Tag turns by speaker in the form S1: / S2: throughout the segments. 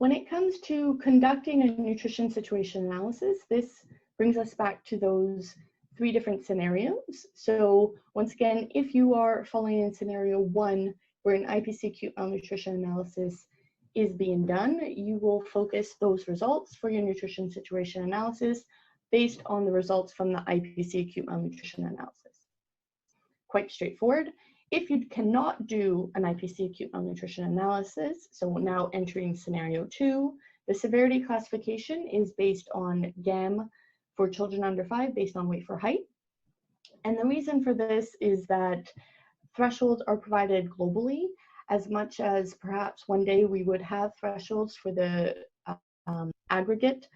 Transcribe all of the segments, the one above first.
S1: When it comes to conducting a nutrition situation analysis, this brings us back to those 3 different scenarios. So once again, if you are falling in scenario 1, where an IPC acute malnutrition analysis is being done, you will focus those results for your nutrition situation analysis based on the results from the IPC acute malnutrition analysis. Quite straightforward. If you cannot do an IPC acute malnutrition analysis, so now entering scenario 2, the severity classification is based on GAM for children under 5 based on weight for height. And the reason for this is that thresholds are provided globally, as much as perhaps one day we would have thresholds for the aggregate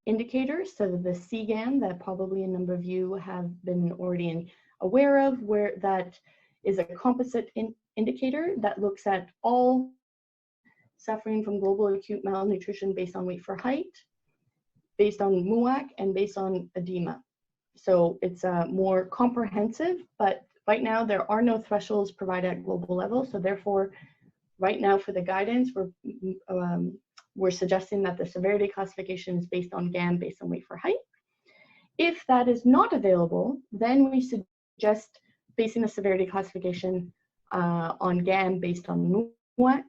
S1: indicators, so the CGAM that probably a number of you have been already aware of, where that is a composite indicator that looks at all suffering from global acute malnutrition based on weight for height, based on MUAC, and based on edema. So it's more comprehensive, but right now there are no thresholds provided at global level. So therefore, right now for the guidance, we're suggesting that the severity classification is based on GAM based on weight for height. If that is not available, then we suggest basing the severity classification on GAM based on MUAC.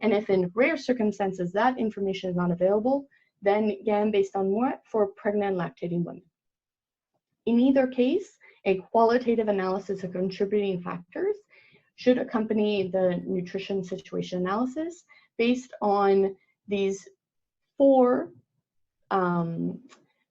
S1: And if in rare circumstances that information is not available, then GAM based on MUAC for pregnant and lactating women. In either case, a qualitative analysis of contributing factors should accompany the nutrition situation analysis based on these 4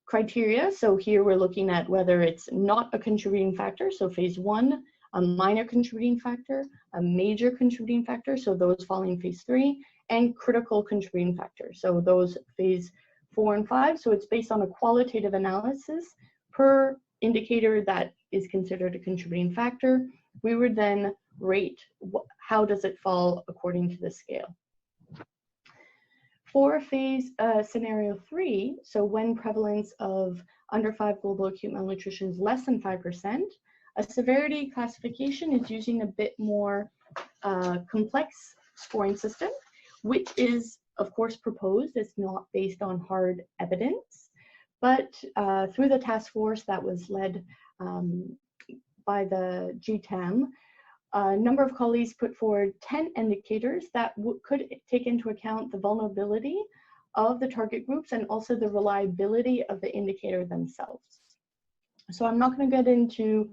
S1: criteria. So here we're looking at whether it's not a contributing factor, so phase 1, a minor contributing factor, a major contributing factor, so those falling in phase 3, and critical contributing factors, so those phase 4 and 5. So it's based on a qualitative analysis per indicator that is considered a contributing factor. We would then rate how does it fall according to the scale. For phase scenario 3, so when prevalence of under 5 global acute malnutrition is less than 5%, a severity classification is using a bit more complex scoring system, which is of course proposed. It's not based on hard evidence, but through the task force that was led by the GTAM, a number of colleagues put forward 10 indicators that could take into account the vulnerability of the target groups and also the reliability of the indicator themselves. So I'm not going to get into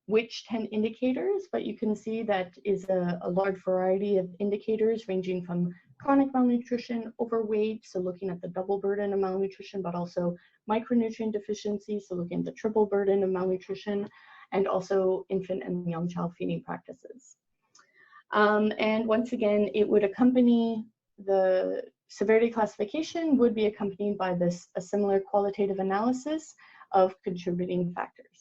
S1: which 10 indicators, but you can see that is a large variety of indicators ranging from chronic malnutrition, overweight, so looking at the double burden of malnutrition, but also micronutrient deficiency, so looking at the triple burden of malnutrition, and also infant and young child feeding practices. And once again, it would accompany the severity classification would be accompanied by a similar qualitative analysis of contributing factors.